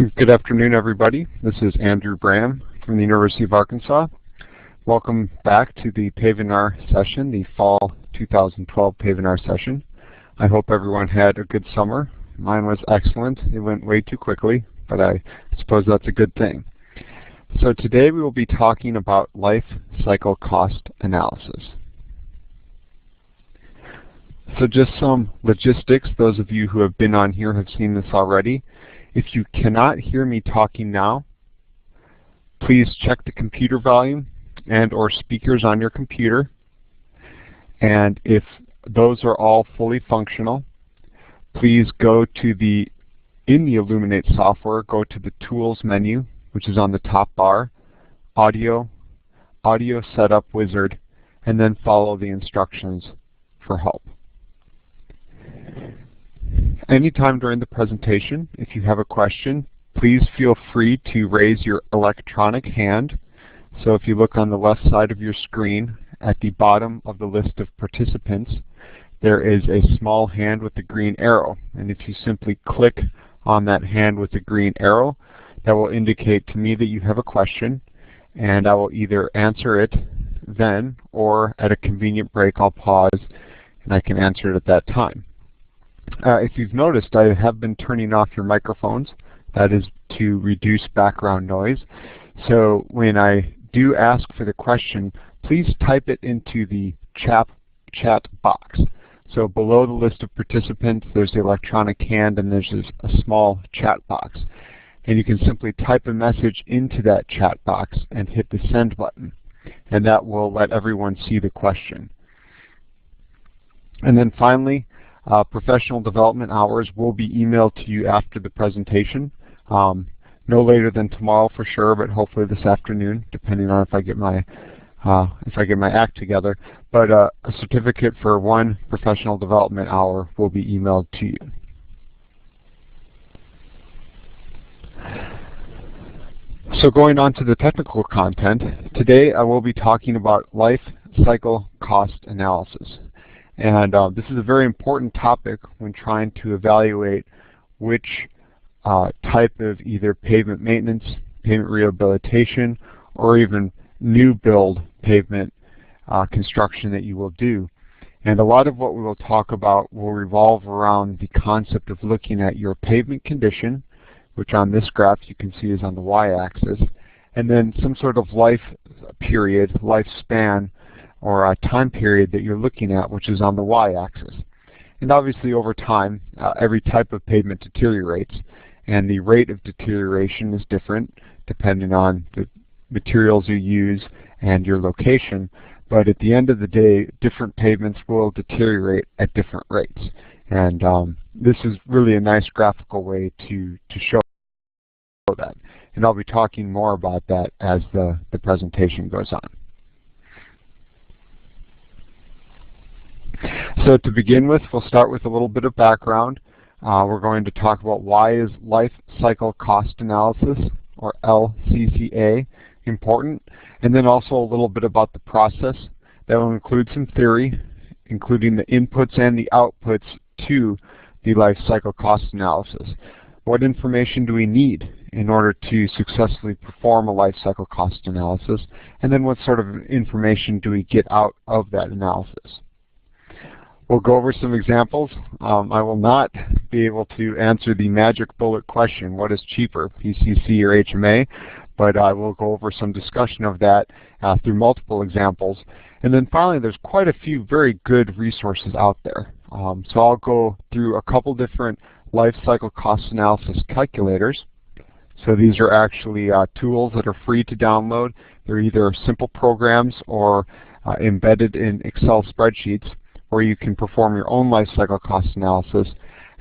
Good afternoon, everybody. This is Andrew Bram from the University of Arkansas. Welcome back to the Pavinar session, the fall 2012 Pavinar session. I hope everyone had a good summer. Mine was excellent. It went way too quickly, but I suppose that's a good thing. So today we will be talking about life cycle cost analysis. So just some logistics. Those of you who have been on here have seen this already. If you cannot hear me talking now, please check the computer volume and or speakers on your computer. And if those are all fully functional, please go to in the Illuminate software, go to the Tools menu, which is on the top bar, Audio Setup Wizard, and then follow the instructions for help. Anytime during the presentation, if you have a question, please feel free to raise your electronic hand. So if you look on the left side of your screen, at the bottom of the list of participants, there is a small hand with a green arrow. And if you simply click on that hand with the green arrow, that will indicate to me that you have a question, and I will either answer it then, or at a convenient break I'll pause and I can answer it at that time. If you've noticed, I have been turning off your microphones. That is to reduce background noise. So when I do ask for the question, please type it into the chat box. So below the list of participants, there's the electronic hand, and there's a small chat box. And you can simply type a message into that chat box and hit the send button. And that will let everyone see the question. And then finally, professional development hours will be emailed to you after the presentation. No later than tomorrow for sure, but hopefully this afternoon, depending on if I get my act together. But a certificate for one professional development hour will be emailed to you. So going on to the technical content, today I will be talking about life cycle cost analysis. And this is a very important topic when trying to evaluate which type of either pavement maintenance, pavement rehabilitation, or even new build pavement construction that you will do. And a lot of what we will talk about will revolve around the concept of looking at your pavement condition, which on this graph you can see is on the y-axis, and then some sort of life period, lifespan, or a time period that you're looking at, which is on the y-axis. And obviously over time, every type of pavement deteriorates, and the rate of deterioration is different depending on the materials you use and your location. But at the end of the day, different pavements will deteriorate at different rates. And this is really a nice graphical way to show that. And I'll be talking more about that as the presentation goes on. So to begin with, we'll start with a little bit of background. We're going to talk about why is life cycle cost analysis, or LCCA, important, and then also a little bit about the process. That will include some theory, including the inputs and the outputs to the life cycle cost analysis. What information do we need in order to successfully perform a life cycle cost analysis? And then what sort of information do we get out of that analysis? We'll go over some examples. I will not be able to answer the magic bullet question, what is cheaper, PCC or HMA, but I will go over some discussion of that through multiple examples. And then finally, there's quite a few very good resources out there. So I'll go through a couple different life cycle cost analysis calculators. So these are actually tools that are free to download. They're either simple programs or embedded in Excel spreadsheets, where you can perform your own life cycle cost analysis.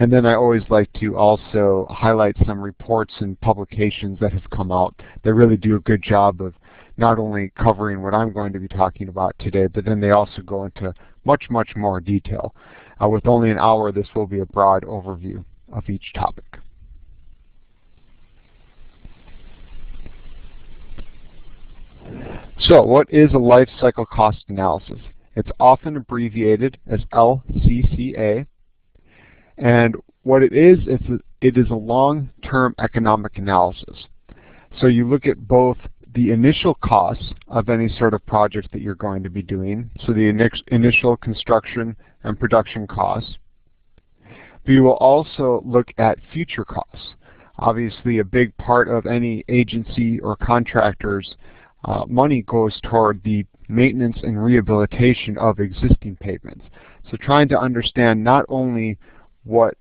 And then I always like to also highlight some reports and publications that have come out that really do a good job of not only covering what I'm going to be talking about today, but then they also go into much, much more detail. With only an hour, this will be a broad overview of each topic. So what is a life cycle cost analysis? It's often abbreviated as LCCA, and what it is a long-term economic analysis. So you look at both the initial costs of any sort of project that you're going to be doing, so the initial construction and production costs, but you will also look at future costs. Obviously, a big part of any agency or contractor's money goes toward the maintenance and rehabilitation of existing pavements. So trying to understand not only what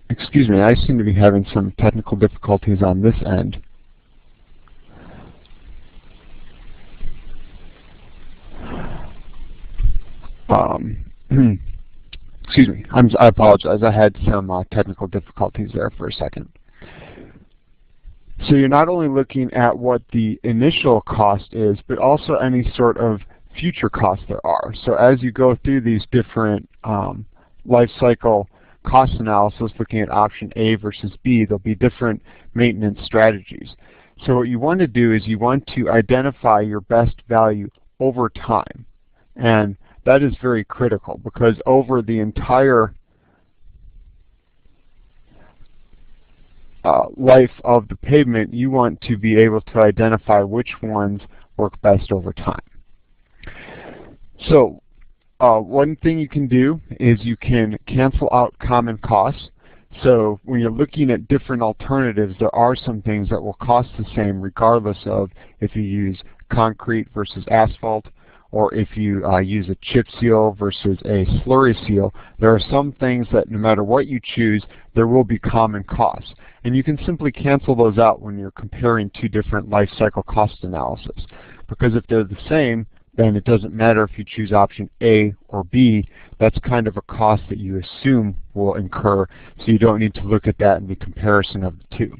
excuse me, I seem to be having some technical difficulties on this end. Excuse me, I apologize. I had some technical difficulties there for a second. So you're not only looking at what the initial cost is, but also any sort of future costs there are. So as you go through these different life cycle cost analysis, looking at option A versus B, there'll be different maintenance strategies. So what you want to do is you want to identify your best value over time. And that is very critical, because over the entire life of the pavement, you want to be able to identify which ones work best over time. So one thing you can do is you can cancel out common costs. So when you're looking at different alternatives, there are some things that will cost the same regardless of if you use concrete versus asphalt, or if you use a chip seal versus a slurry seal. There are some things that no matter what you choose, there will be common costs. And you can simply cancel those out when you're comparing two different life cycle cost analysis. Because if they're the same, then it doesn't matter if you choose option A or B. That's kind of a cost that you assume will incur, so you don't need to look at that in the comparison of the two.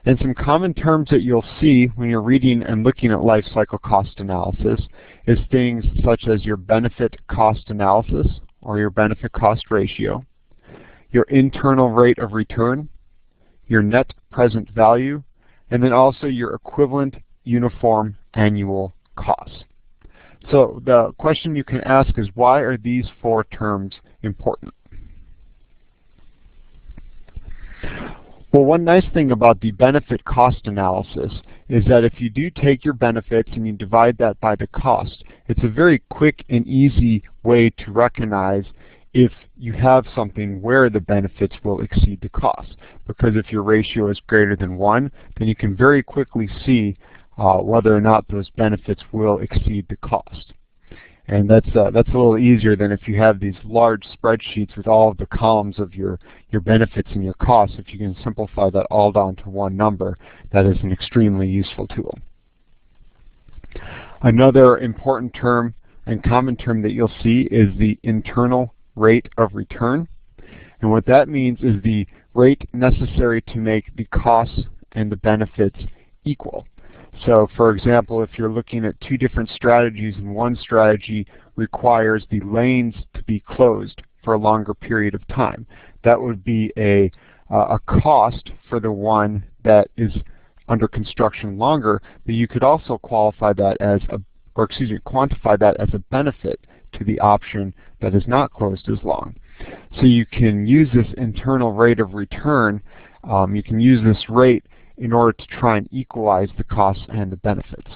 And some common terms that you'll see when you're reading and looking at life cycle cost analysis is things such as your benefit cost analysis, or your benefit cost ratio, your internal rate of return, your net present value, and then also your equivalent uniform annual costs. So the question you can ask is, why are these four terms important? Well, one nice thing about the benefit cost analysis is that if you do take your benefits and you divide that by the cost, it's a very quick and easy way to recognize if you have something where the benefits will exceed the cost. Because if your ratio is greater than 1, then you can very quickly see whether or not those benefits will exceed the cost. And that's a little easier than if you have these large spreadsheets with all of the columns of your benefits and your costs. If you can simplify that all down to one number, that is an extremely useful tool. Another important term and common term that you'll see is the internal rate of return. And what that means is the rate necessary to make the costs and the benefits equal. So for example, if you're looking at two different strategies and one strategy requires the lanes to be closed for a longer period of time, that would be a cost for the one that is under construction longer, but you could also quantify that as a benefit to the option that is not closed as long. So you can use this internal rate of return, you can use this rate in order to try and equalize the costs and the benefits.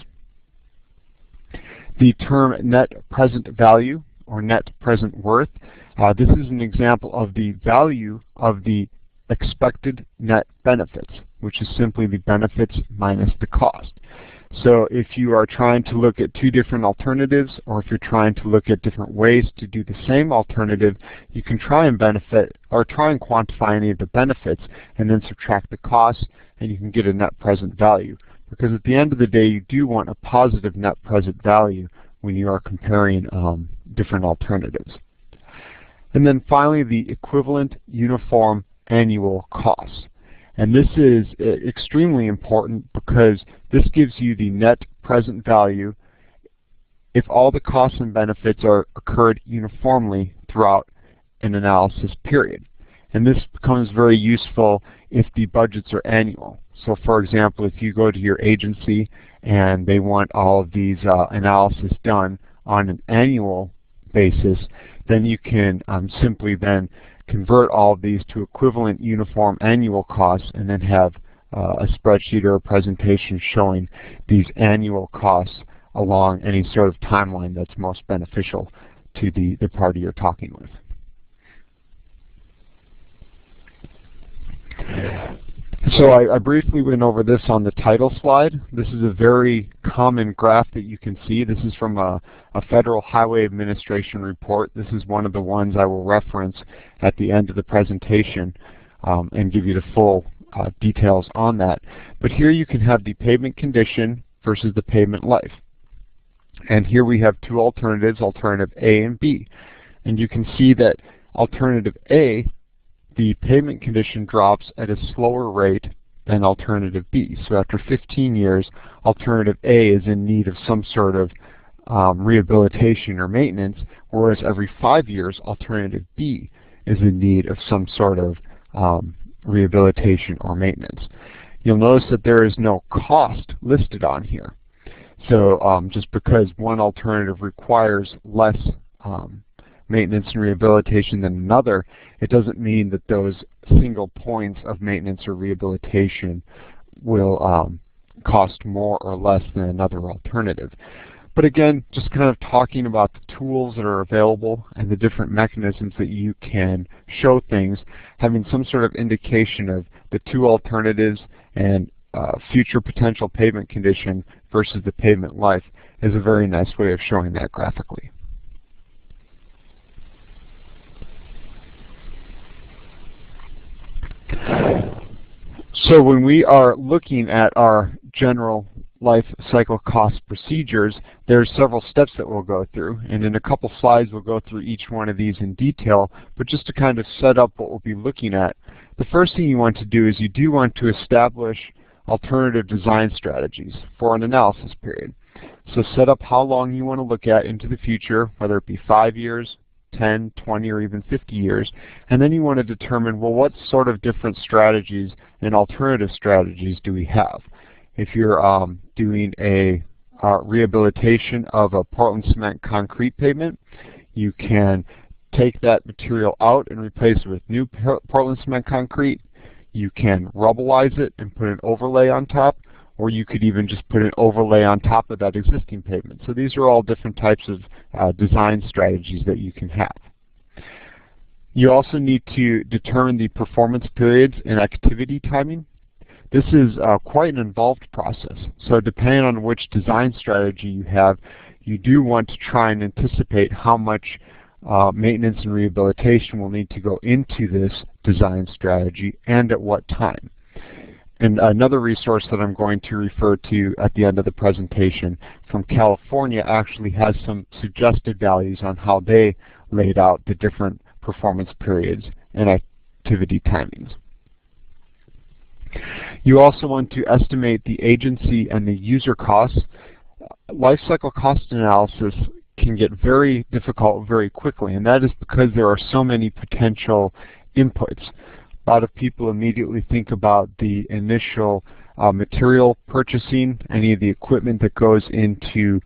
The term net present value, or net present worth, this is an example of the value of the expected net benefits, which is simply the benefits minus the cost. So if you are trying to look at two different alternatives, or if you're trying to look at different ways to do the same alternative, you can try and quantify any of the benefits and then subtract the costs, and you can get a net present value. Because at the end of the day, you do want a positive net present value when you are comparing different alternatives. And then finally, the equivalent uniform annual costs. And this is extremely important because this gives you the net present value if all the costs and benefits are occurred uniformly throughout an analysis period. And this becomes very useful if the budgets are annual. So for example, if you go to your agency and they want all of these analysis done on an annual basis, then you can simply then convert all of these to equivalent uniform annual costs and then have a spreadsheet or a presentation showing these annual costs along any sort of timeline that's most beneficial to the party you're talking with. So I briefly went over this on the title slide. This is a very common graph that you can see. This is from a Federal Highway Administration report. This is one of the ones I will reference at the end of the presentation and give you the full details on that. But here you can have the pavement condition versus the pavement life. And here we have two alternatives, alternative A and B. And you can see that alternative A, the pavement condition drops at a slower rate than alternative B. So after 15 years, alternative A is in need of some sort of rehabilitation or maintenance, whereas every 5 years, alternative B is in need of some sort of rehabilitation or maintenance. You'll notice that there is no cost listed on here. So just because one alternative requires less maintenance and rehabilitation than another, it doesn't mean that those single points of maintenance or rehabilitation will cost more or less than another alternative. But again, just kind of talking about the tools that are available and the different mechanisms that you can show things, having some sort of indication of the two alternatives and future potential pavement condition versus the pavement life is a very nice way of showing that graphically. So when we are looking at our general life cycle cost procedures, there's several steps that we'll go through, and in a couple slides we'll go through each one of these in detail. But just to kind of set up what we'll be looking at, the first thing you want to do is you do want to establish alternative design strategies for an analysis period. So set up how long you want to look at into the future, whether it be 5 years, 10, 20, or even 50 years, and then you want to determine, well, what sort of different strategies and alternative strategies do we have? If you're doing a rehabilitation of a Portland cement concrete pavement, you can take that material out and replace it with new Portland cement concrete. You can rubbleize it and put an overlay on top, or you could even just put an overlay on top of that existing pavement. So these are all different types of design strategies that you can have. You also need to determine the performance periods and activity timing. This is quite an involved process. So depending on which design strategy you have, you do want to try and anticipate how much maintenance and rehabilitation will need to go into this design strategy and at what time. And another resource that I'm going to refer to at the end of the presentation from California actually has some suggested values on how they laid out the different performance periods and activity timings. You also want to estimate the agency and the user costs. Life cycle cost analysis can get very difficult very quickly, and that is because there are so many potential inputs. A lot of people immediately think about the initial material purchasing, any of the equipment that goes into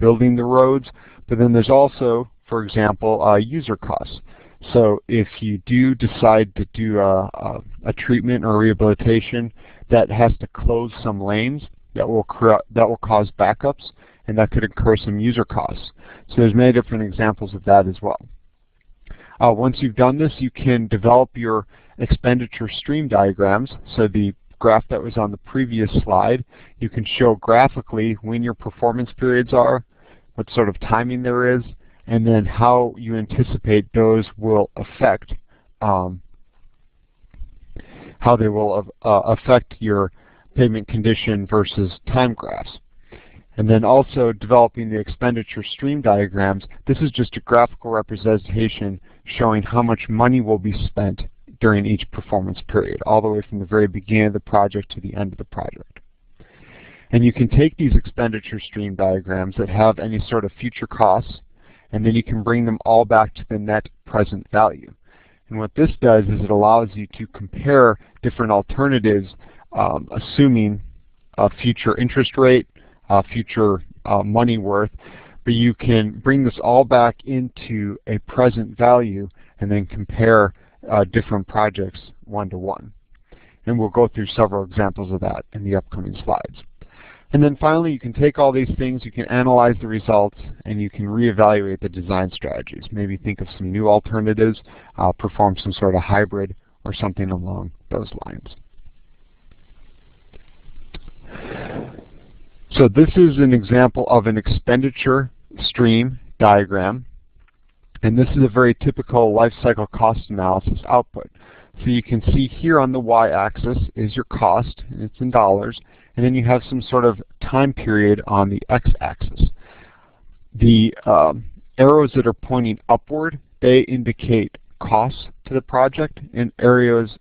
building the roads, but then there's also, for example, user costs. So if you do decide to do a treatment or rehabilitation that has to close some lanes, that will cause backups, and that could incur some user costs. So there's many different examples of that as well. Once you've done this, you can develop your expenditure stream diagrams. So the graph that was on the previous slide, you can show graphically when your performance periods are, what sort of timing there is, and then how you anticipate those will affect affect your pavement condition versus time graphs. And then also developing the expenditure stream diagrams. This is just a graphical representation showing how much money will be spent during each performance period, all the way from the very beginning of the project to the end of the project. And you can take these expenditure stream diagrams that have any sort of future costs, and then you can bring them all back to the net present value. And what this does is it allows you to compare different alternatives, assuming a future interest rate, future money worth, but you can bring this all back into a present value and then compare different projects one-to-one. And we'll go through several examples of that in the upcoming slides. And then finally, you can take all these things, you can analyze the results, and you can reevaluate the design strategies. Maybe think of some new alternatives, perform some sort of hybrid or something along those lines. So this is an example of an expenditure stream diagram. And this is a very typical life cycle cost analysis output. So you can see here on the y-axis is your cost, and it's in dollars, and then you have some sort of time period on the x-axis. The arrows that are pointing upward, they indicate costs to the project, and arrows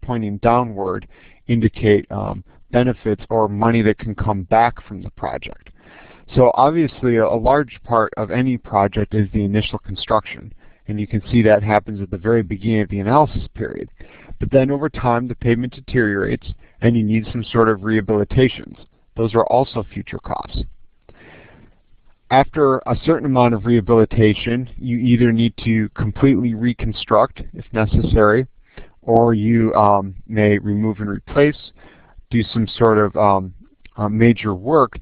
pointing downward indicate benefits or money that can come back from the project. So obviously a large part of any project is the initial construction, and you can see that happens at the very beginning of the analysis period. But then over time the pavement deteriorates and you need some sort of rehabilitations. Those are also future costs. After a certain amount of rehabilitation, you either need to completely reconstruct if necessary, or you may remove and replace, do some sort of major work.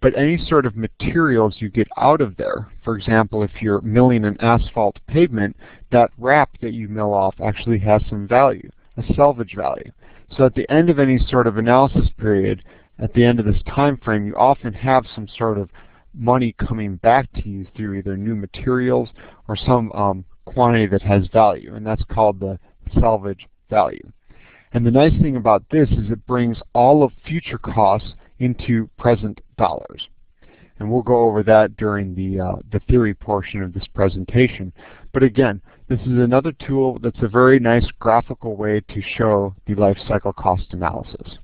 But any sort of materials you get out of there, for example, if you're milling an asphalt pavement, that wrap that you mill off actually has some value, a salvage value. So at the end of any sort of analysis period, at the end of this time frame, you often have some sort of money coming back to you through either new materials or some quantity that has value, and that's called the salvage value. And the nice thing about this is it brings all of future costs into present dollars. And we'll go over that during the theory portion of this presentation. But again, this is another tool that's a very nice graphical way to show the life cycle cost analysis.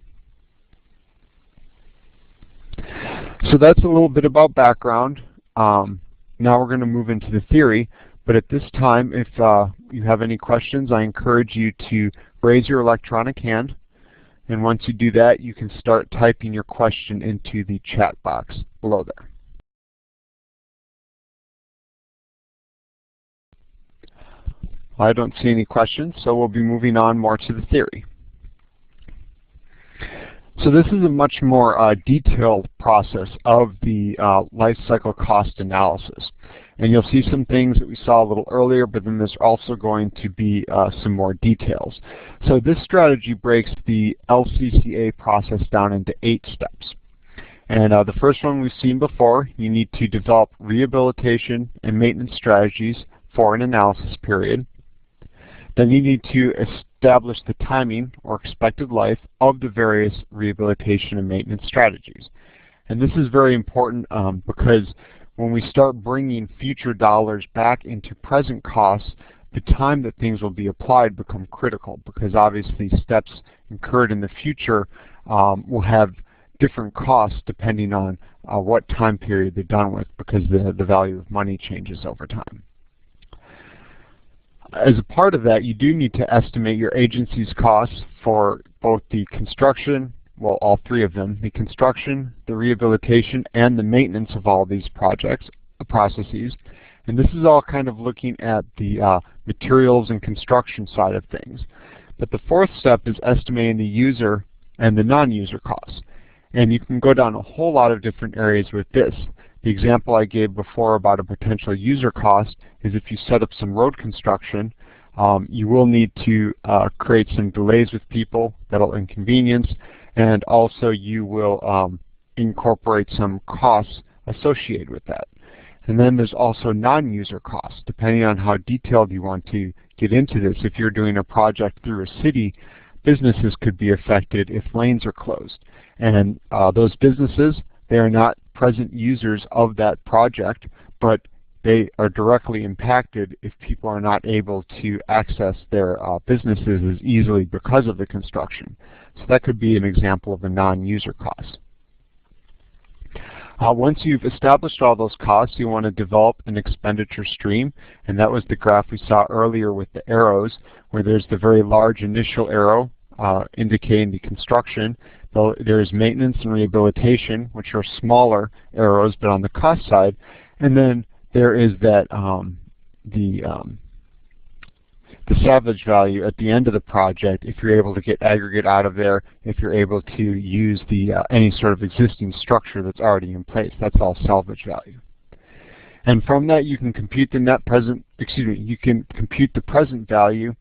So that's a little bit about background. Now we're going to move into the theory. But at this time, if you have any questions, I encourage you to raise your electronic hand. And once you do that, you can start typing your question into the chat box below there. I don't see any questions, so we'll be moving on more to the theory. So this is a much more detailed process of the life cycle cost analysis. And you'll see some things that we saw a little earlier, but then there's also going to be some more details. So this strategy breaks the LCCA process down into 8 steps. And the first one we've seen before, you need to develop rehabilitation and maintenance strategies for an analysis period. Then you need to establish the timing or expected life of the various rehabilitation and maintenance strategies. And this is very important because when we start bringing future dollars back into present costs, the time that things will be applied become critical, because obviously steps incurred in the future will have different costs depending on what time period they're done with, because the value of money changes over time. As a part of that, you do need to estimate your agency's costs for both the construction, well, all 3 of them, the construction, the rehabilitation, and the maintenance of all these processes. And this is all kind of looking at the materials and construction side of things. But the 4th step is estimating the user and the non-user costs. And you can go down a whole lot of different areas with this. The example I gave before about a potential user cost is if you set up some road construction, you will need to create some delays with people that'll inconvenience, and also you will incorporate some costs associated with that. And then there's also non-user costs, depending on how detailed you want to get into this. If you're doing a project through a city, businesses could be affected if lanes are closed. And those businesses, they are not present users of that project, but they are directly impacted if people are not able to access their businesses as easily because of the construction. So that could be an example of a non-user cost. Once you've established all those costs, you want to develop an expenditure stream, and that was the graph we saw earlier with the arrows, where there's the very large initial arrow indicating the construction. There's maintenance and rehabilitation, which are smaller arrows but on the cost side, and then there is that the salvage value at the end of the project, if you're able to get aggregate out of there, if you're able to use the any sort of existing structure that's already in place. That's all salvage value. And from that you can compute the you can compute the present value,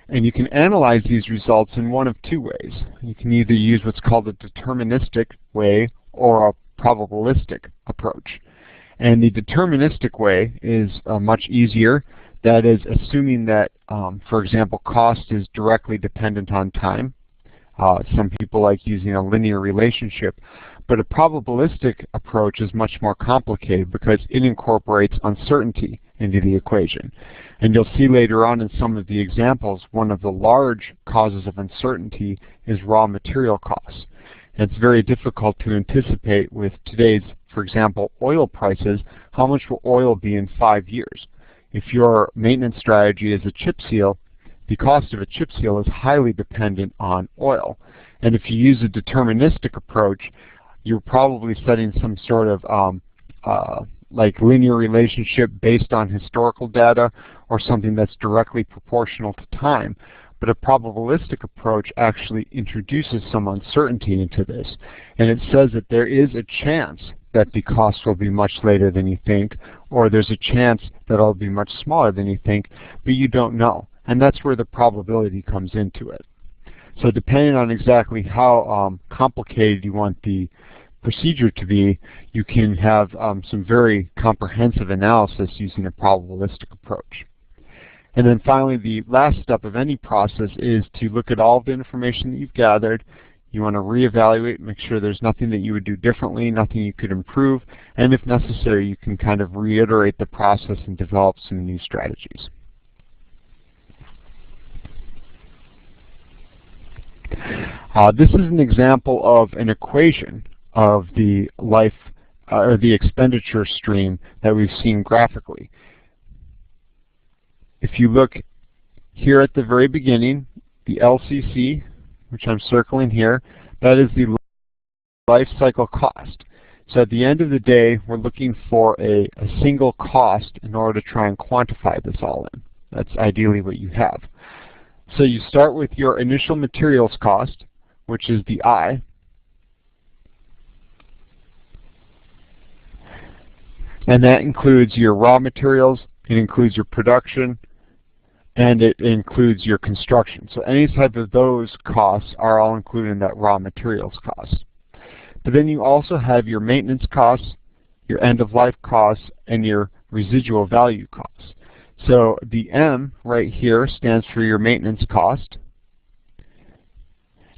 and you can analyze these results in one of two ways. You can either use what's called a deterministic way or a probabilistic approach. And the deterministic way is much easier. That is assuming that, for example, cost is directly dependent on time. Some people like using a linear relationship, but a probabilistic approach is much more complicated because it incorporates uncertainty into the equation. And you'll see later on in some of the examples, one of the large causes of uncertainty is raw material costs. And it's very difficult to anticipate with today's, for example, oil prices, how much will oil be in 5 years? If your maintenance strategy is a chip seal, the cost of a chip seal is highly dependent on oil. And if you use a deterministic approach, you're probably setting some sort of like linear relationship based on historical data or something that's directly proportional to time. But a probabilistic approach actually introduces some uncertainty into this. And it says that there is a chance that the cost will be much later than you think, or there's a chance that it'll be much smaller than you think, but you don't know. And that's where the probability comes into it. So depending on exactly how complicated you want the procedure to be, you can have some very comprehensive analysis using a probabilistic approach. And then finally, the last step of any process is to look at all the information that you've gathered. You want to reevaluate, make sure there's nothing that you would do differently, nothing you could improve, and if necessary, you can kind of reiterate the process and develop some new strategies. This is an example of an equation of the life or the expenditure stream that we've seen graphically. If you look here at the very beginning, the LCC, which I'm circling here, that is the life cycle cost. So at the end of the day, we're looking for a single cost in order to try and quantify this all in. That's ideally what you have. So you start with your initial materials cost, which is the I. And that includes your raw materials, it includes your production, and it includes your construction. So any type of those costs are all included in that raw materials cost. But then you also have your maintenance costs, your end-of-life costs, and your residual value costs. So the M right here stands for your maintenance cost.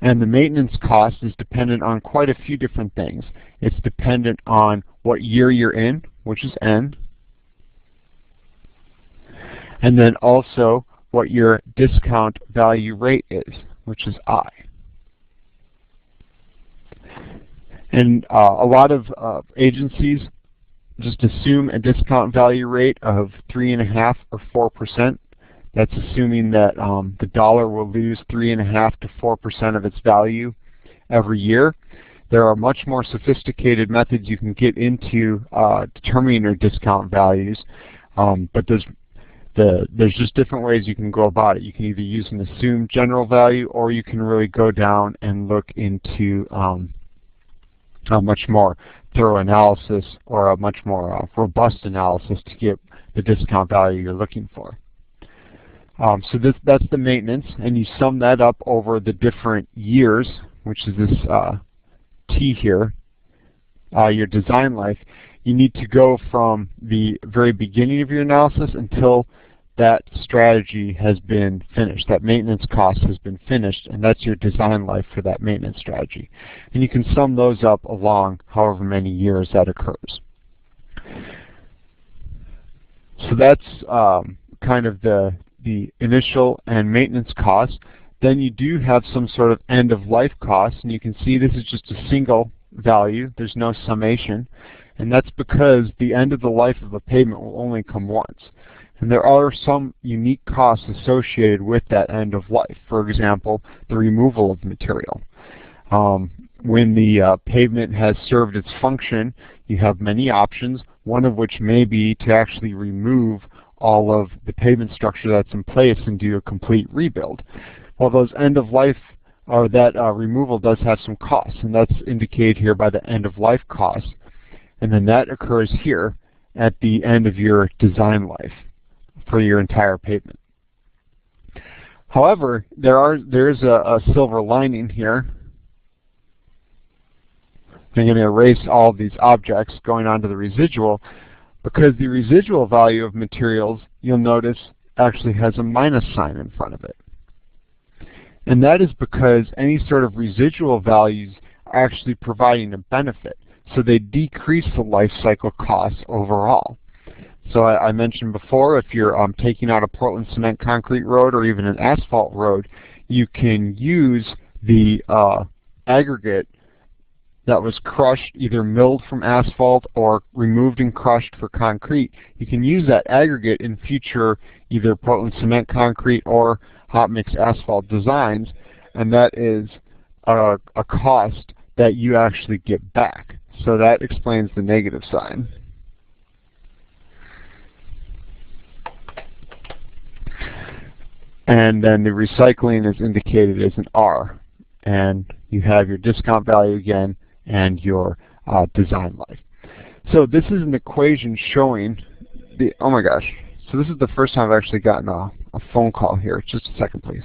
And the maintenance cost is dependent on quite a few different things. It's dependent on what year you're in, which is N, and then also what your discount value rate is, which is I. And a lot of agencies just assume a discount value rate of 3.5 or 4%. That's assuming that the dollar will lose 3.5 to 4% of its value every year. There are much more sophisticated methods you can get into determining your discount values, but there's just different ways you can go about it. You can either use an assumed general value, or you can really go down and look into a much more thorough analysis or a much more robust analysis to get the discount value you're looking for. So that's the maintenance, and you sum that up over the different years, which is this T here, your design life. You need to go from the very beginning of your analysis until that strategy has been finished, that maintenance cost has been finished, and that's your design life for that maintenance strategy. And you can sum those up along however many years that occurs. So that's kind of the initial and maintenance costs. Then you do have some sort of end-of-life costs, and you can see this is just a single value. There's no summation, and that's because the end of the life of a pavement will only come once. And there are some unique costs associated with that end of life. For example, the removal of material. When the pavement has served its function, you have many options, one of which may be to actually remove all of the pavement structure that's in place and do a complete rebuild. Well, those end of life, or that removal does have some costs, and that's indicated here by the end of life costs. And then that occurs here at the end of your design life for your entire pavement. However, there is a silver lining here. I'm going to erase all of these objects going on to the residual, because the residual value of materials, you'll notice, actually has a minus sign in front of it. And that is because any sort of residual values are actually providing a benefit. So they decrease the life cycle costs overall. So I mentioned before, if you're taking out a Portland cement concrete road or even an asphalt road, you can use the aggregate that was crushed, either milled from asphalt or removed and crushed for concrete. You can use that aggregate in future either Portland cement concrete or hot mix asphalt designs, and that is a cost that you actually get back. So that explains the negative sign. And then the recycling is indicated as an R. And you have your discount value again and your design life. So this is an equation showing the, oh my gosh, so this is the first time I've actually gotten a phone call here. Just a second, please.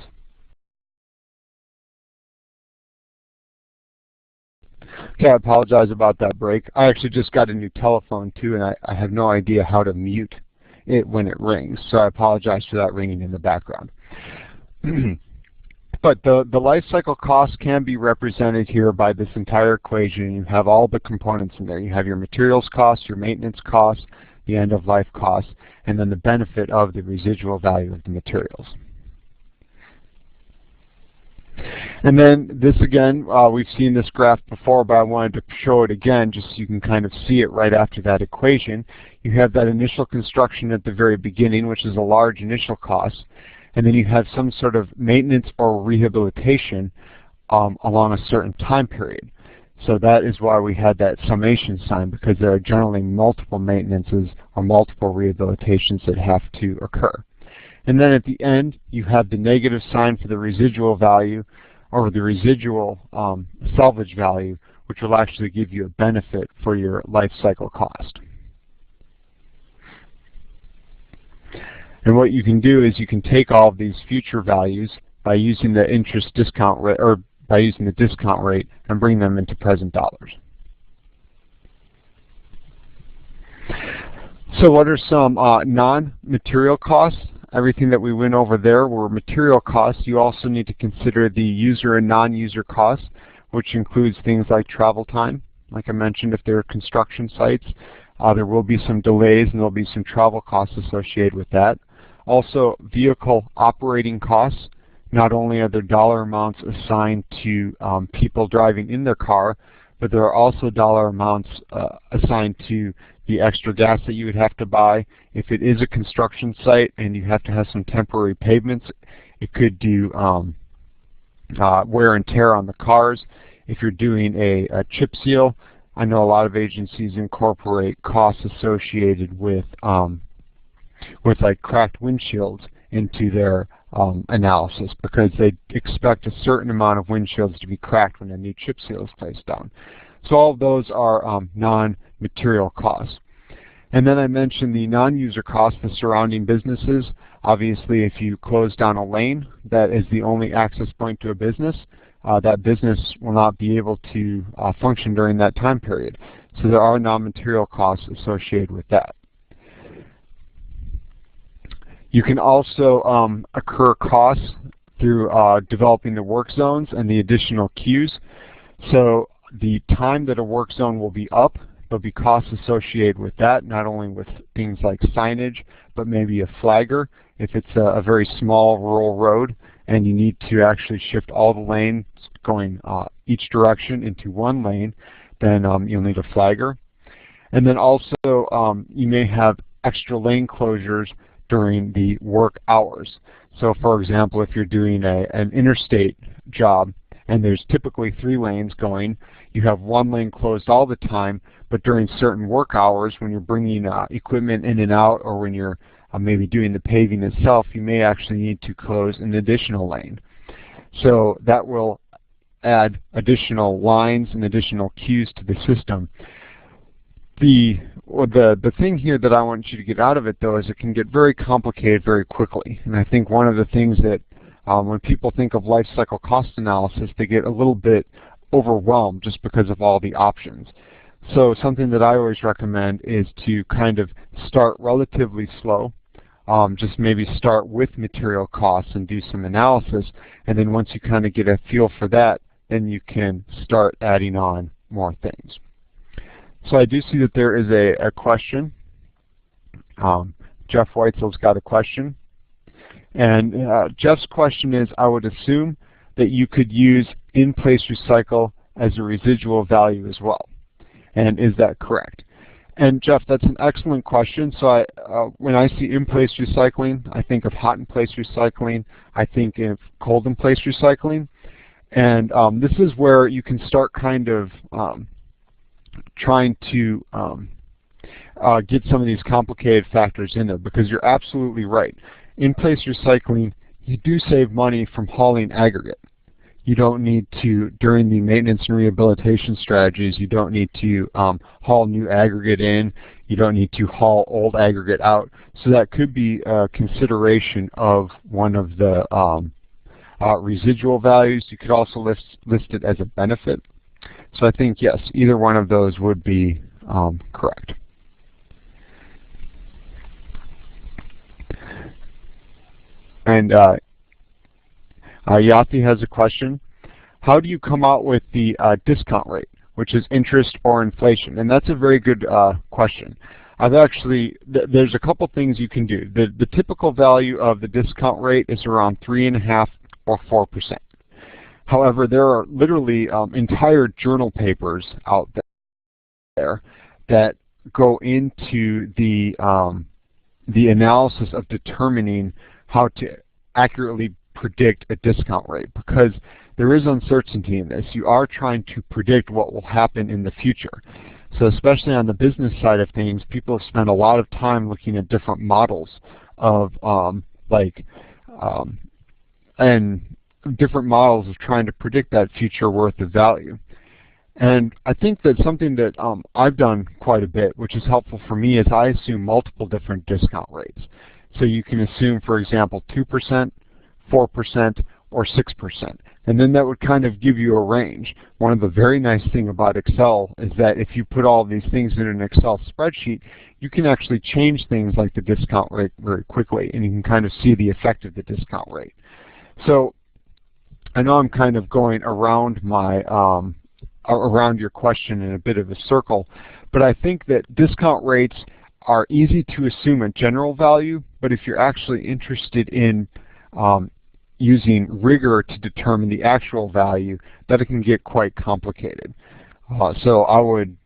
Okay, I apologize about that break. I actually just got a new telephone too, and I have no idea how to mute it when it rings, so I apologize for that ringing in the background. But the life cycle cost can be represented here by this entire equation. You have all the components in there. You have your materials costs, your maintenance costs, the end of life costs, and then the benefit of the residual value of the materials. And then this again, we've seen this graph before, but I wanted to show it again just so you can kind of see it right after that equation. You have that initial construction at the very beginning, which is a large initial cost, and then you have some sort of maintenance or rehabilitation along a certain time period. So that is why we had that summation sign, because there are generally multiple maintenances or multiple rehabilitations that have to occur. And then at the end, you have the negative sign for the residual value, or the residual salvage value, which will actually give you a benefit for your life cycle cost. And what you can do is you can take all of these future values by using the interest discount rate, or by using the discount rate, and bring them into present dollars. So what are some non-material costs? Everything that we went over there were material costs. You also need to consider the user and non-user costs, which includes things like travel time. Like I mentioned, if there are construction sites, there will be some delays and there will be some travel costs associated with that. Also, vehicle operating costs. Not only are there dollar amounts assigned to people driving in their car, but there are also dollar amounts assigned to the extra gas that you would have to buy. If it is a construction site and you have to have some temporary pavements, it could do wear and tear on the cars. If you're doing a chip seal, I know a lot of agencies incorporate costs associated with like cracked windshields into their analysis, because they expect a certain amount of windshields to be cracked when a new chip seal is placed down. So all of those are non-material costs. And then I mentioned the non-user costs for surrounding businesses. Obviously, if you close down a lane that is the only access point to a business, that business will not be able to function during that time period. So there are non-material costs associated with that. You can also incur costs through developing the work zones and the additional queues. So the time that a work zone will be up, there'll be costs associated with that, not only with things like signage, but maybe a flagger. If it's a very small rural road and you need to actually shift all the lanes going each direction into one lane, then you'll need a flagger. And then also you may have extra lane closures during the work hours. So for example, if you're doing an interstate job and there's typically 3 lanes going, you have 1 lane closed all the time, but during certain work hours when you're bringing equipment in and out, or when you're maybe doing the paving itself, you may actually need to close an additional lane. So that will add additional lines and additional queues to the system. The thing here that I want you to get out of it, though, is it can get very complicated very quickly. And I think one of the things that when people think of life cycle cost analysis, they get a little bit overwhelmed just because of all the options. So something that I always recommend is to kind of start relatively slow. Just maybe start with material costs and do some analysis, and then once you kind of get a feel for that, then you can start adding on more things. So I do see that there is a question. Jeff Weitzel's got a question. And Jeff's question is, I would assume that you could use in-place recycle as a residual value as well. And is that correct? And Jeff, that's an excellent question. So when I see in-place recycling, I think of hot-in-place recycling. I think of cold-in-place recycling. And this is where you can start kind of trying to get some of these complicated factors in there, because you're absolutely right. In-place recycling, you do save money from hauling aggregate. You don't need to, during the maintenance and rehabilitation strategies, you don't need to haul new aggregate in. You don't need to haul old aggregate out. So that could be a consideration of one of the residual values. You could also list it as a benefit. So I think, yes, either one of those would be correct. And Yati has a question. How do you come out with the discount rate, which is interest or inflation? And that's a very good question. I've actually, there's a couple things you can do. The typical value of the discount rate is around 3.5% or 4%. However, there are literally entire journal papers out there that go into the analysis of determining how to accurately predict a discount rate, because there is uncertainty in this. You are trying to predict what will happen in the future. So especially on the business side of things, people have spent a lot of time looking at different models of and different models of trying to predict that future worth of value. And I think that something that I've done quite a bit, which is helpful for me, is I assume multiple different discount rates. So you can assume, for example, 2%, 4%, or 6%. And then that would kind of give you a range. One of the very nice things about Excel is that if you put all these things in an Excel spreadsheet, you can actually change things like the discount rate very quickly, and you can kind of see the effect of the discount rate. So I know I'm kind of going around my around your question in a bit of a circle, but I think that discount rates are easy to assume a general value, but if you're actually interested in using rigor to determine the actual value, that it can get quite complicated. So I would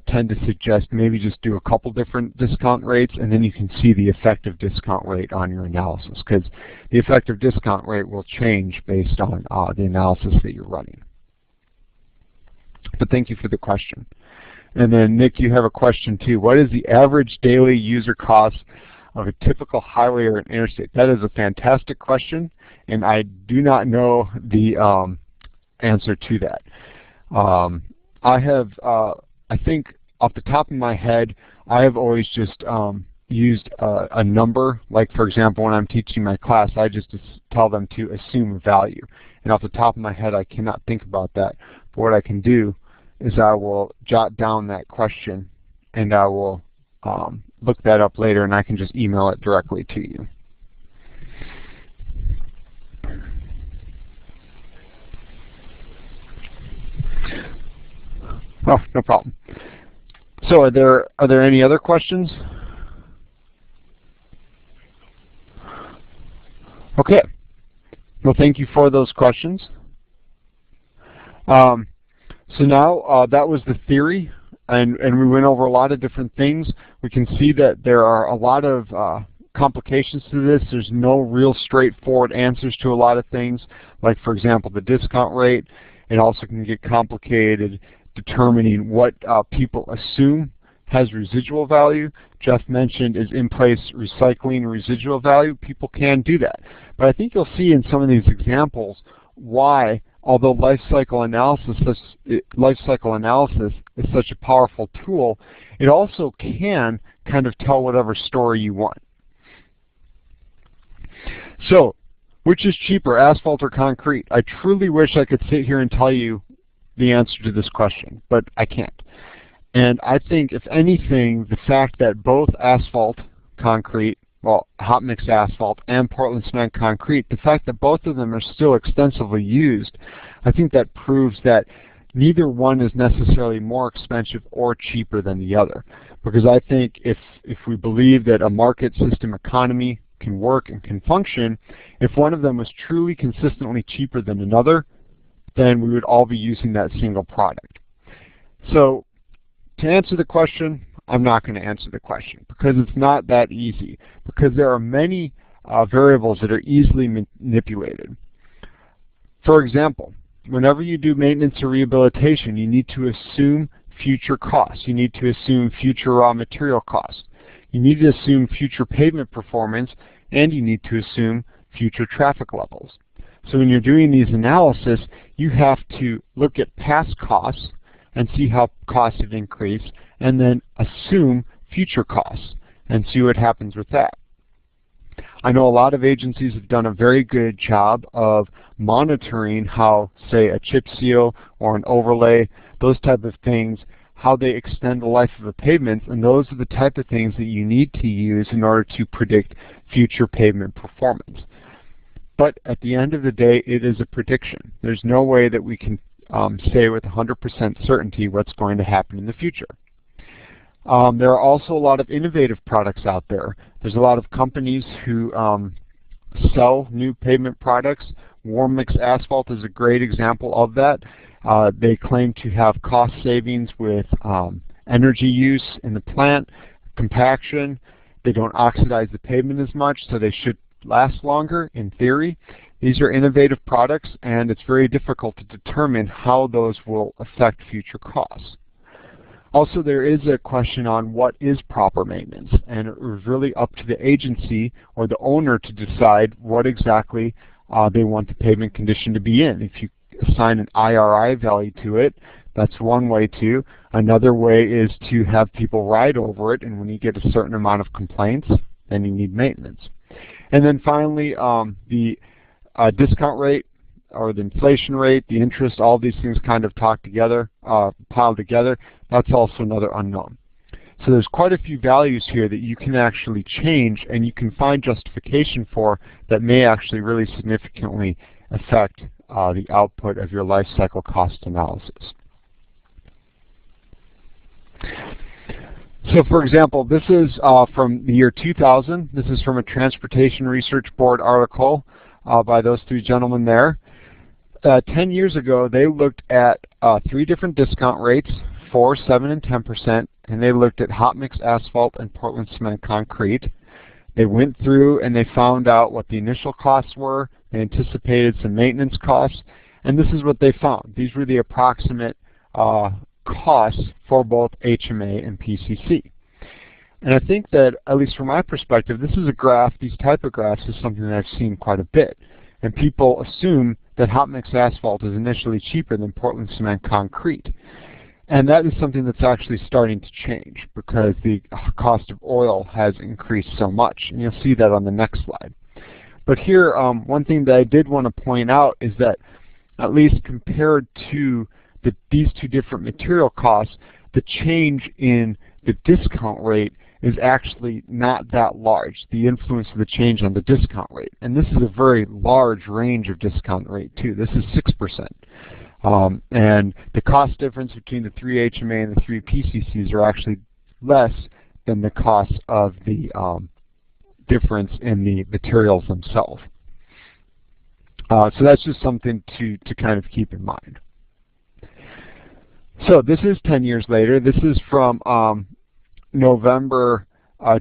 tend to suggest maybe just do a couple different discount rates, and then you can see the effective discount rate on your analysis, because the effective discount rate will change based on the analysis that you're running. But thank you for the question. And then Nick, you have a question too. What is the average daily user cost of a typical highway or an interstate? That is a fantastic question, and I do not know the answer to that. I think off the top of my head, I have always just used a number. Like, for example, when I'm teaching my class, I just tell them to assume a value. And off the top of my head, I cannot think about that. But what I can do is I will jot down that question, and I will look that up later, and I can just email it directly to you. Oh, no problem. So are there any other questions? Okay. Well, thank you for those questions. So now that was the theory, and we went over a lot of different things. We can see that there are a lot of complications to this. There's no real straightforward answers to a lot of things, like for example the discount rate. It also can get complicated determining what people assume has residual value. Jeff mentioned is in-place recycling residual value. People can do that. But I think you'll see in some of these examples why, although life cycle analysis is such a powerful tool, it also can kind of tell whatever story you want. So, which is cheaper, asphalt or concrete? I truly wish I could sit here and tell you the answer to this question, but I can't. And I think, if anything, the fact that both asphalt, concrete, well, hot mix asphalt and Portland cement concrete, the fact that both of them are still extensively used, I think that proves that neither one is necessarily more expensive or cheaper than the other. Because I think if we believe that a market system economy can work and can function, if one of them was truly consistently cheaper than another, then we would all be using that single product. So, to answer the question, I'm not going to answer the question because it's not that easy, because there are many variables that are easily manipulated. For example, whenever you do maintenance or rehabilitation, you need to assume future costs. You need to assume future raw material costs. You need to assume future pavement performance, and you need to assume future traffic levels. So when you're doing these analysis, you have to look at past costs and see how costs have increased, and then assume future costs and see what happens with that. I know a lot of agencies have done a very good job of monitoring how, say, a chip seal or an overlay, those type of things, how they extend the life of a pavement, and those are the type of things that you need to use in order to predict future pavement performance. But at the end of the day, it is a prediction. There's no way that we can say with 100% certainty what's going to happen in the future. There are also a lot of innovative products out there. There's a lot of companies who sell new pavement products. Warm mix asphalt is a great example of that. They claim to have cost savings with energy use in the plant, compaction. They don't oxidize the pavement as much, so they should last longer in theory. These are innovative products, and it's very difficult to determine how those will affect future costs. Also, there is a question on what is proper maintenance, and it is really up to the agency or the owner to decide what exactly they want the pavement condition to be in. If you assign an IRI value to it, that's one way to. Another way is to have people ride over it, and when you get a certain amount of complaints, then you need maintenance. And then finally, the discount rate or the inflation rate, the interest, all these things kind of talk together, piled together. That's also another unknown. So there's quite a few values here that you can actually change and you can find justification for that may actually really significantly affect the output of your life cycle cost analysis. So for example, this is from the year 2000. This is from a Transportation Research Board article by those three gentlemen there. 10 years ago, they looked at 3 different discount rates, 4, 7, and 10%, and they looked at hot mix asphalt and Portland cement concrete. They went through and they found out what the initial costs were. They anticipated some maintenance costs, and this is what they found. These were the approximate costs for both HMA and PCC. And I think that, at least from my perspective, this is a graph, these type of graphs is something that I've seen quite a bit. And people assume that hot mix asphalt is initially cheaper than Portland cement concrete. And that is something that's actually starting to change because the cost of oil has increased so much. And you'll see that on the next slide. But here, one thing that I did want to point out is that, at least compared to these 2 different material costs, the change in the discount rate is actually not that large, the influence of the change on the discount rate. And this is a very large range of discount rate too. This is 6%. And the cost difference between the 3 HMA and the 3 PCCs are actually less than the cost of the difference in the materials themselves. So that's just something to kind of keep in mind. So this is 10 years later. This is from November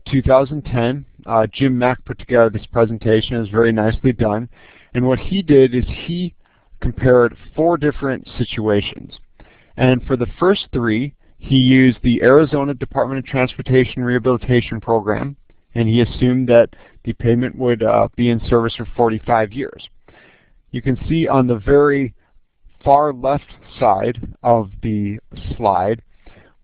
2010. Jim Mack put together this presentation. It was very nicely done. And what he did is he compared 4 different situations. And for the first 3, he used the Arizona Department of Transportation Rehabilitation Program, and he assumed that the pavement would be in service for 45 years. You can see on the very far left side of the slide,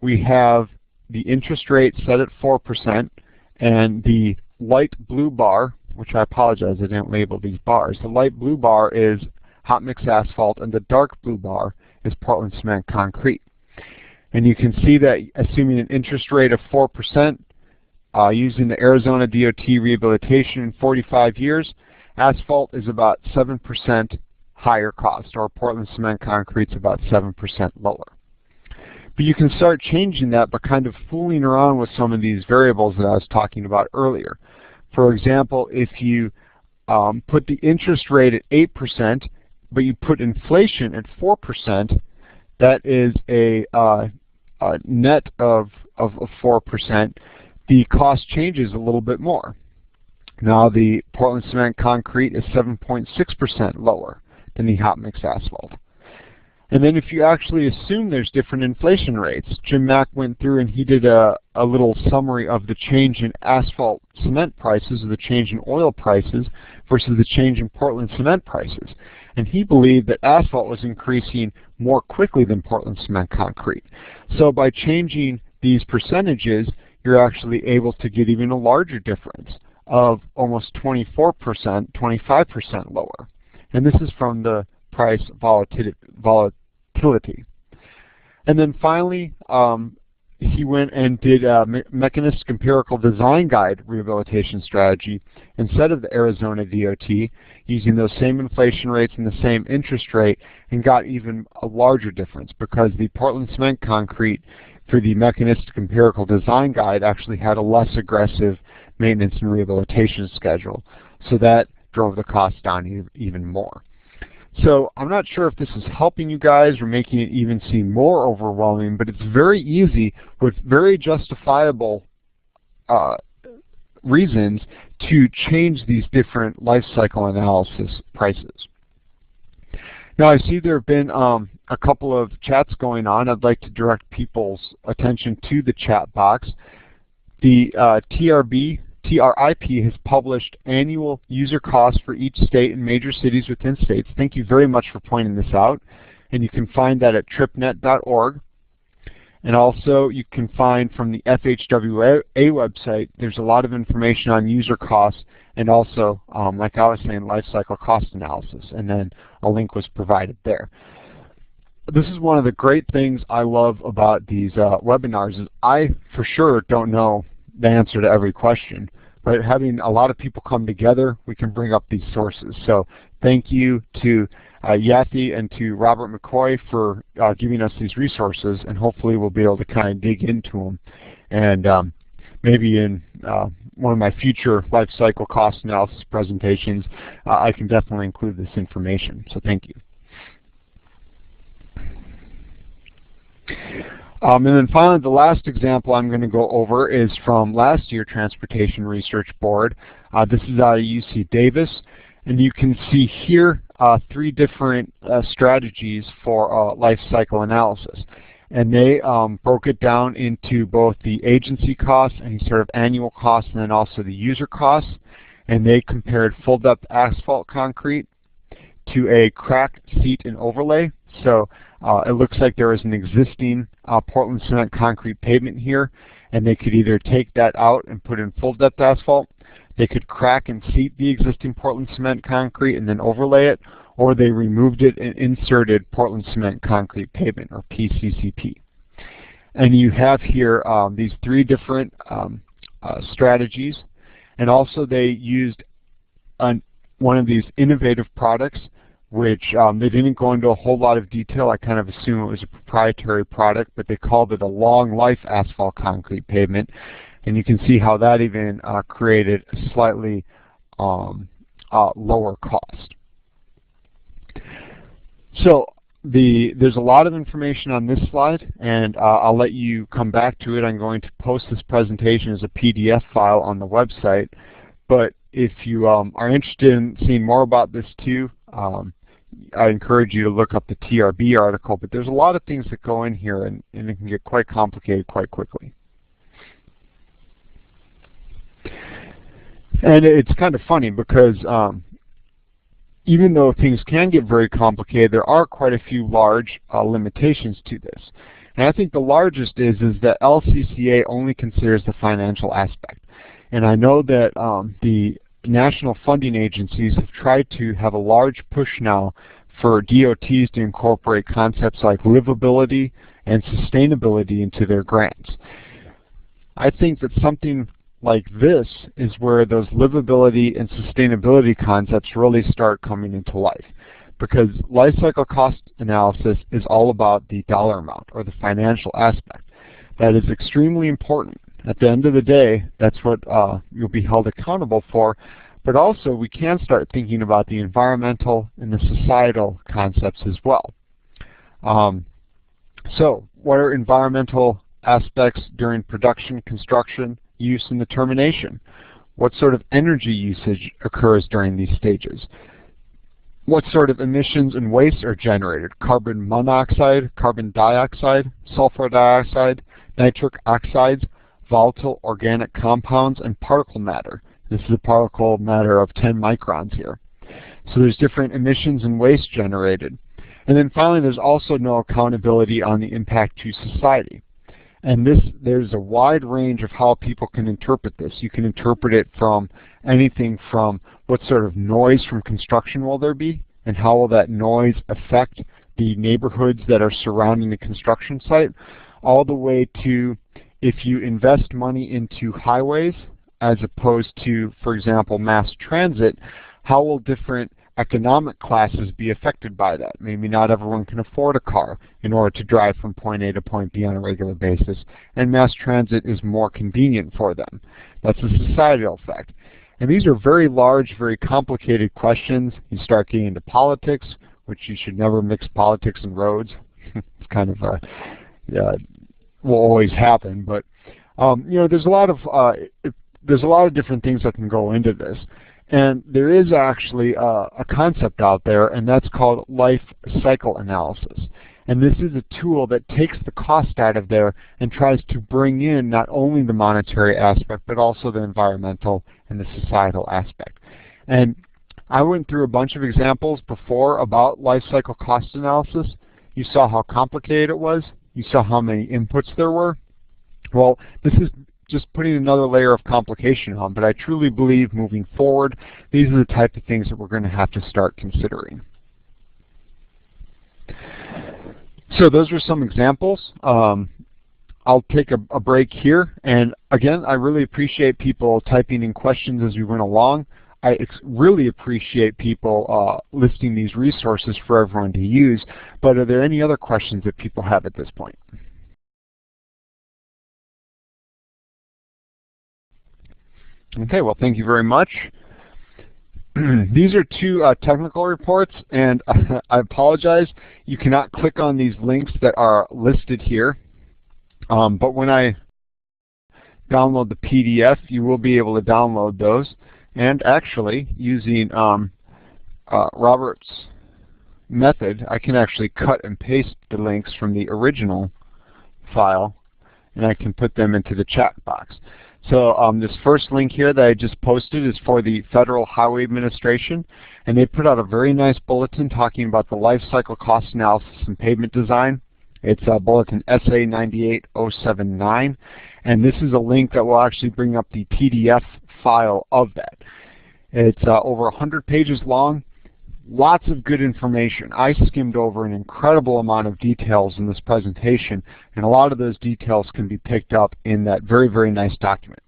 we have the interest rate set at 4%, and the light blue bar, which I apologize, I didn't label these bars. The light blue bar is hot mix asphalt, and the dark blue bar is Portland cement concrete. And you can see that assuming an interest rate of 4%, using the Arizona DOT rehabilitation in 45 years, asphalt is about 7% higher cost, or Portland cement concrete's about 7% lower. But you can start changing that by kind of fooling around with some of these variables that I was talking about earlier. For example, if you put the interest rate at 8%, but you put inflation at 4%, that is a net of 4%. The cost changes a little bit more. Now the Portland cement concrete is 7.6% lower than the hot mix asphalt. And then if you actually assume there's different inflation rates, Jim Mack went through and he did a little summary of the change in asphalt cement prices, or the change in oil prices, versus the change in Portland cement prices. And he believed that asphalt was increasing more quickly than Portland cement concrete. So by changing these percentages, you're actually able to get even a larger difference of almost 24%, 25% lower. And this is from the price volatility. And then finally, he went and did a mechanistic empirical design guide rehabilitation strategy instead of the Arizona DOT, using those same inflation rates and the same interest rate, and got even a larger difference because the Portland cement concrete for the mechanistic empirical design guide actually had a less aggressive maintenance and rehabilitation schedule. So that drove the cost down even more. So I'm not sure if this is helping you guys or making it even seem more overwhelming, but it's very easy with very justifiable reasons to change these different life cycle analysis prices. Now I see there have been a couple of chats going on. I'd like to direct people's attention to the chat box. The TRIP has published annual user costs for each state and major cities within states. Thank you very much for pointing this out. And you can find that at tripnet.org. And also you can find from the FHWA website, there's a lot of information on user costs and also, like I was saying, life cycle cost analysis. And then a link was provided there. This is one of the great things I love about these webinars is I for sure don't know the answer to every question, but having a lot of people come together, we can bring up these sources. So thank you to Yathy and to Robert McCoy for giving us these resources, and hopefully we'll be able to kind of dig into them. And maybe in one of my future life cycle cost analysis presentations, I can definitely include this information. So thank you. And then finally, the last example I'm going to go over is from last year's Transportation Research Board. This is out of UC Davis, and you can see here 3 different strategies for life cycle analysis. And they broke it down into both the agency costs and sort of annual costs, and then also the user costs. And they compared full depth asphalt concrete to a crack, seat, and overlay. So it looks like there is an existing Portland cement concrete pavement here, and they could either take that out and put in full depth asphalt, they could crack and seat the existing Portland cement concrete and then overlay it, or they removed it and inserted Portland cement concrete pavement, or PCCP. And you have here these 3 different strategies, and also they used one of these innovative products, which they didn't go into a whole lot of detail. I kind of assume it was a proprietary product, but they called it a long life asphalt concrete pavement. And you can see how that even created a slightly lower cost. So there's a lot of information on this slide, and I'll let you come back to it. I'm going to post this presentation as a PDF file on the website. But if you are interested in seeing more about this too, I encourage you to look up the TRB article. But there's a lot of things that go in here, and it can get quite complicated quite quickly. And it's kind of funny because even though things can get very complicated, there are quite a few large limitations to this. And I think the largest is that LCCA only considers the financial aspect. And I know that the national funding agencies have tried to have a large push now for DOTs to incorporate concepts like livability and sustainability into their grants. I think that something like this is where those livability and sustainability concepts really start coming into life, because life cycle cost analysis is all about the dollar amount or the financial aspect. That is extremely important. At the end of the day, that's what you'll be held accountable for, but also we can start thinking about the environmental and the societal concepts as well. So what are environmental aspects during production, construction, use, and the termination? What sort of energy usage occurs during these stages? What sort of emissions and waste are generated? Carbon monoxide, carbon dioxide, sulfur dioxide, nitric oxides, volatile organic compounds, and particle matter. This is a particle matter of 10 microns here. So there's different emissions and waste generated. And then finally, there's also no accountability on the impact to society. And there's a wide range of how people can interpret this. You can interpret it from anything from what sort of noise from construction will there be, and how will that noise affect the neighborhoods that are surrounding the construction site, all the way to if you invest money into highways as opposed to, for example, mass transit, how will different economic classes be affected by that? Maybe not everyone can afford a car in order to drive from point A to point B on a regular basis, and mass transit is more convenient for them. That's a societal effect. And these are very large, very complicated questions. You start getting into politics, which you should never mix politics and roads. It's kind of will always happen, but you know, there's a lot of different things that can go into this. And there is actually a concept out there, and that's called life cycle analysis. And this is a tool that takes the cost out of there and tries to bring in not only the monetary aspect, but also the environmental and the societal aspect. And I went through a bunch of examples before about life cycle cost analysis. You saw how complicated it was. You saw how many inputs there were. Well, this is just putting another layer of complication on, but I truly believe moving forward, these are the type of things that we're going to have to start considering. So those are some examples. I'll take a break here, and again, I really appreciate people typing in questions as we went along. I really appreciate people listing these resources for everyone to use, but are there any other questions that people have at this point? Okay, well, thank you very much. These are two technical reports, and I apologize. You cannot click on these links that are listed here. But when I download the PDF, you will be able to download those. And actually, using Robert's method, I can actually cut and paste the links from the original file, and I can put them into the chat box. So this first link here that I just posted is for the Federal Highway Administration, and they put out a very nice bulletin talking about the life cycle cost analysis and pavement design. It's bulletin SA 98079, and this is a link that will actually bring up the PDF file of that. It's over 100 pages long. Lots of good information. I skimmed over an incredible amount of details in this presentation, and a lot of those details can be picked up in that very, very nice document.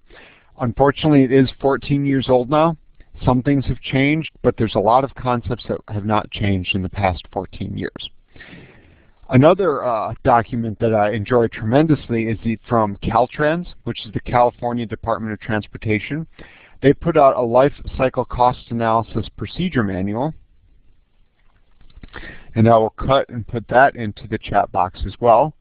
Unfortunately, it is 14 years old now. Some things have changed, but there's a lot of concepts that have not changed in the past 14 years. Another document that I enjoy tremendously is from Caltrans, which is the California Department of Transportation. They put out a life cycle cost analysis procedure manual. and I will cut and put that into the chat box as well.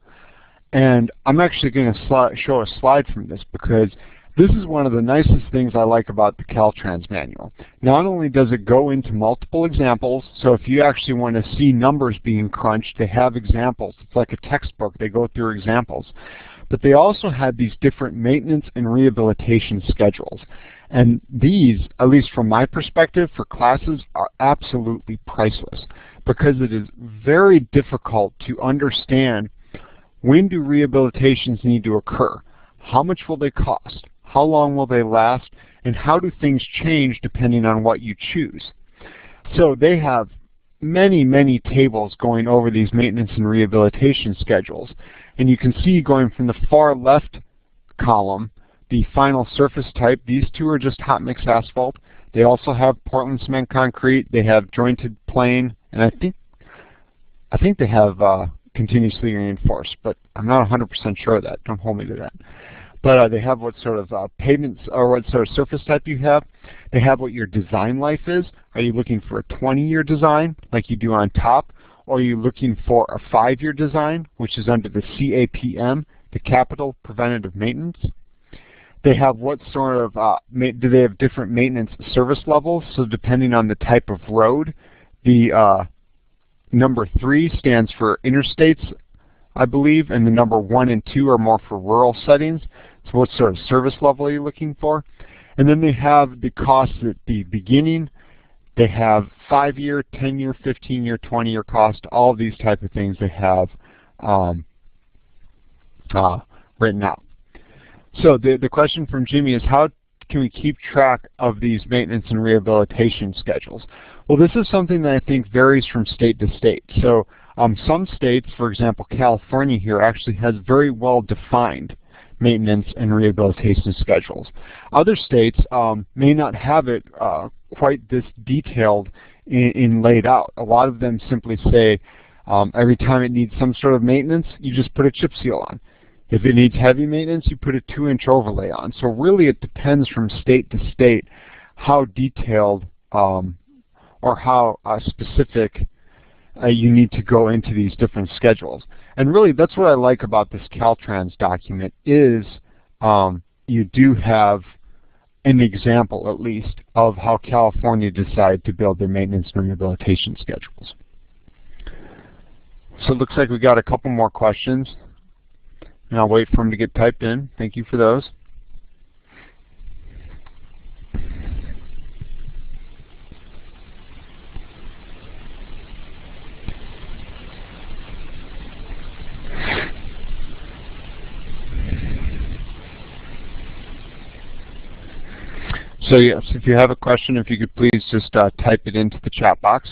And I'm actually going to show a slide from this because this is one of the nicest things I like about the Caltrans manual. Not only does it go into multiple examples, so if you actually want to see numbers being crunched, they have examples. It's like a textbook. They go through examples. But they also have these different maintenance and rehabilitation schedules. And these, at least from my perspective, for classes are absolutely priceless because it is very difficult to understand when do rehabilitations need to occur, how much will they cost, how long will they last, and how do things change depending on what you choose. So they have many, many tables going over these maintenance and rehabilitation schedules. And you can see going from the far left column, the final surface type, these two are just hot mix asphalt. They also have Portland cement concrete, they have jointed plain, and I think they have continuously reinforced, but I'm not 100% sure of that. Don't hold me to that. But they have what sort of pavements or what sort of surface type you have. They have what your design life is. Are you looking for a 20-year design like you do on top? Or are you looking for a 5-year design, which is under the CAPM, the Capital Preventative Maintenance? They have what sort of, do they have different maintenance service levels? So depending on the type of road, the number 3 stands for interstates, I believe, and the number 1 and 2 are more for rural settings. So what sort of service level are you looking for? And then they have the costs at the beginning. They have 5-year, 10-year, 15-year, 20-year cost, all of these type of things they have written out. So the question from Jimmy is, how can we keep track of these maintenance and rehabilitation schedules? Well, this is something that I think varies from state to state. So some states, for example, California here, actually has very well-defined maintenance and rehabilitation schedules. Other states may not have it quite this detailed in laid out. A lot of them simply say every time it needs some sort of maintenance, you just put a chip seal on. If it needs heavy maintenance, you put a 2-inch overlay on. So really it depends from state to state how detailed or how specific you need to go into these different schedules. And really that's what I like about this Caltrans document is you do have an example at least of how California decided to build their maintenance and rehabilitation schedules. So it looks like we got a couple more questions. And I'll wait for them to get typed in. Thank you for those. So yes, if you have a question, if you could please just type it into the chat box.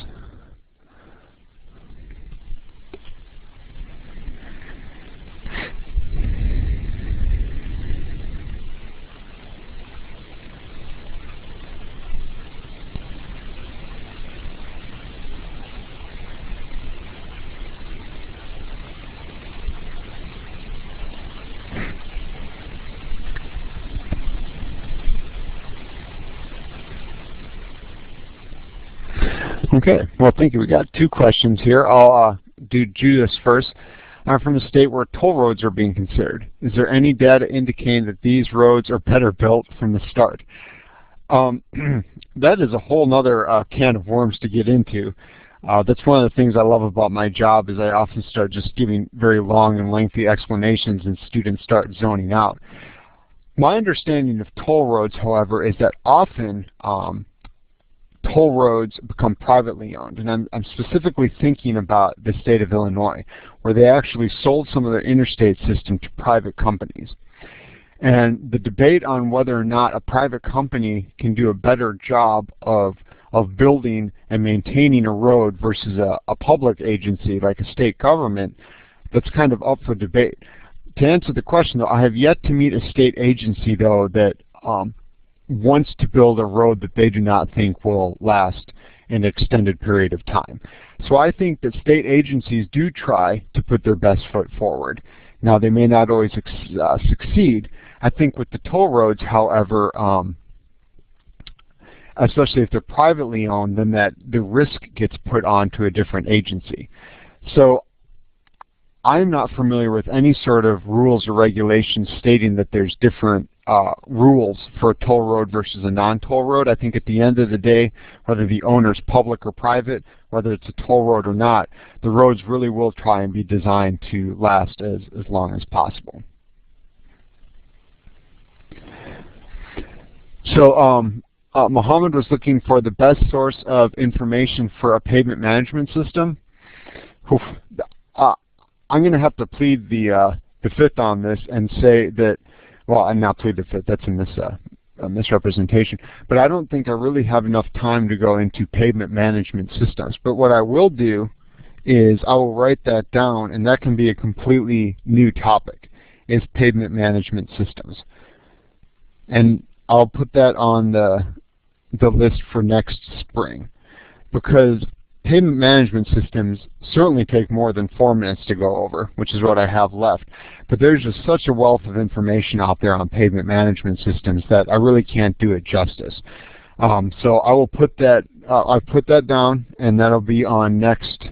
Okay, well thank you. We got 2 questions here. I'll do Judas first. I'm from a state where toll roads are being considered. Is there any data indicating that these roads are better built from the start? That is a whole nother can of worms to get into. That's one of the things I love about my job is I often start just giving very long and lengthy explanations and students start zoning out. My understanding of toll roads, however, is that often toll roads become privately owned, and I'm specifically thinking about the state of Illinois, where they actually sold some of their interstate system to private companies. And the debate on whether or not a private company can do a better job of building and maintaining a road versus a public agency like a state government, that's kind of up for debate. To answer the question, though, I have yet to meet a state agency, though, that wants to build a road that they do not think will last an extended period of time. So I think that state agencies do try to put their best foot forward. Now, they may not always succeed. I think with the toll roads, however, especially if they're privately owned, then that the risk gets put onto a different agency. So I'm not familiar with any sort of rules or regulations stating that there's different rules for a toll road versus a non-toll road. I think at the end of the day, whether the owner's public or private, whether it's a toll road or not, the roads really will try and be designed to last as long as possible. So Mohammed was looking for the best source of information for a pavement management system. I'm going to have to plead the fifth on this and say that, well, I'm not plead the fifth, that's a misrepresentation, but I don't think I really have enough time to go into pavement management systems. But what I will do is I will write that down, and that can be a completely new topic, is pavement management systems. And I'll put that on the list for next spring, because pavement management systems certainly take more than 4 minutes to go over, which is what I have left. But there's just such a wealth of information out there on pavement management systems that I really can't do it justice. So I will put that, I put that down, and that'll be on next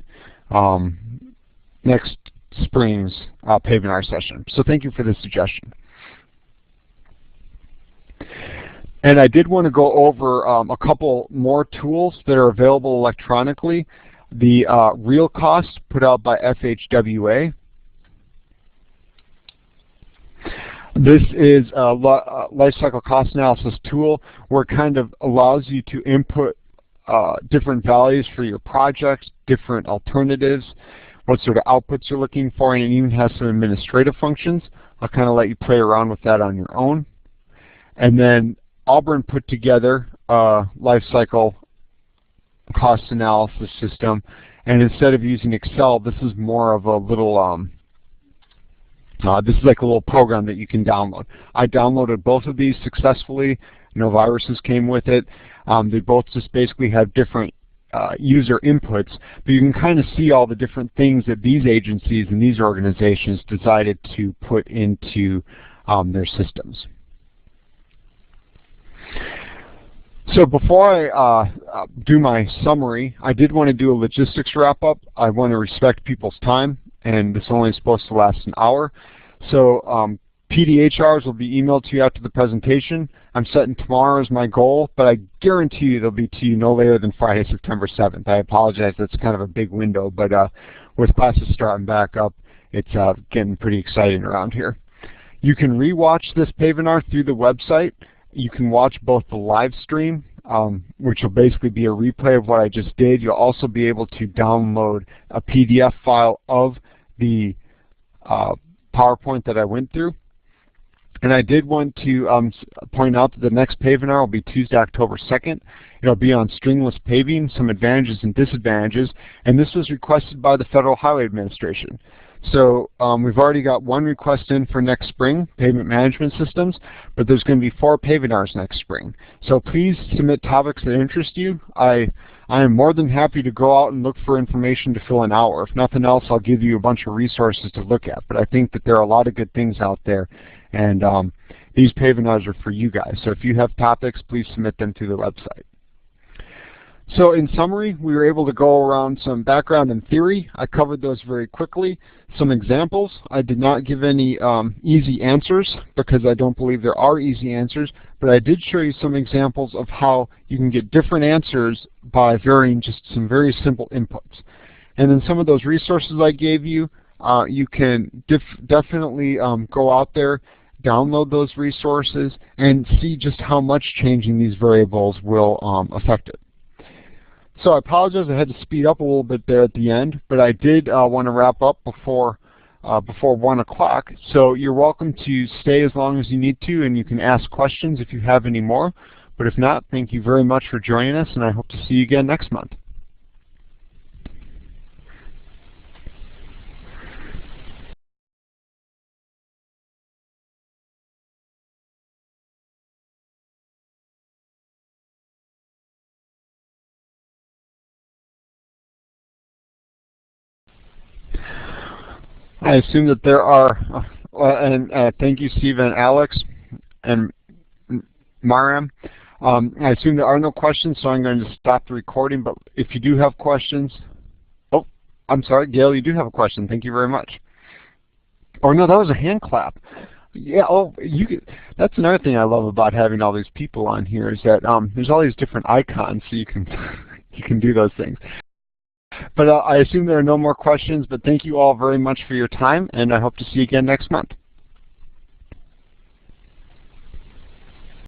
spring's Pavinar session. So thank you for the suggestion. And I did want to go over a couple more tools that are available electronically. The RealCost put out by FHWA. This is a life cycle cost analysis tool where it kind of allows you to input different values for your projects, different alternatives, what sort of outputs you're looking for, and it even has some administrative functions. I'll kind of let you play around with that on your own. And then Auburn put together a life cycle cost analysis system, and instead of using Excel, this is more of a little this is like a little program that you can download. I downloaded both of these successfully. No viruses came with it. They both just basically have different user inputs, but you can kind of see all the different things that these agencies and these organizations decided to put into their systems. So before I do my summary, I did want to do a logistics wrap-up. I want to respect people's time, and this is only supposed to last an hour. So PDHRs will be emailed to you after the presentation. I'm setting tomorrow as my goal, but I guarantee you they'll be to you no later than Friday, September 7th. I apologize, that's kind of a big window, but with classes starting back up, it's getting pretty exciting around here. You can re-watch this Pavinar through the website. You can watch both the live stream, which will basically be a replay of what I just did. You'll also be able to download a PDF file of the PowerPoint that I went through. And I did want to point out that the next Pavinar will be Tuesday, October 2nd. It'll be on stringless paving, some advantages and disadvantages, and this was requested by the Federal Highway Administration. So we've already got one request in for next spring, pavement management systems, but there's going to be 4 Pavinars next spring. So please submit topics that interest you. I am more than happy to go out and look for information to fill an hour. If nothing else, I'll give you a bunch of resources to look at. But I think that there are a lot of good things out there, and these Pavinars are for you guys. So if you have topics, please submit them to the website. So in summary, we were able to go around some background and theory. I covered those very quickly. Some examples. I did not give any easy answers because I don't believe there are easy answers, but I did show you some examples of how you can get different answers by varying just some very simple inputs. And then some of those resources I gave you, you can definitely go out there, download those resources, and see just how much changing these variables will affect it. So I apologize, I had to speed up a little bit there at the end, but I did want to wrap up before 1 o'clock. So you're welcome to stay as long as you need to, and you can ask questions if you have any more. But if not, thank you very much for joining us, and I hope to see you again next month. I assume that there are, and thank you, Steve and Alex and Mariam. I assume there are no questions, so I'm going to stop the recording. But if you do have questions, oh, I'm sorry, Gail, you do have a question. Thank you very much. Oh no, that was a hand clap. Yeah. Oh, that's another thing I love about having all these people on here is that there's all these different icons, so you can you can do those things. But I assume there are no more questions. But thank you all very much for your time, and I hope to see you again next month.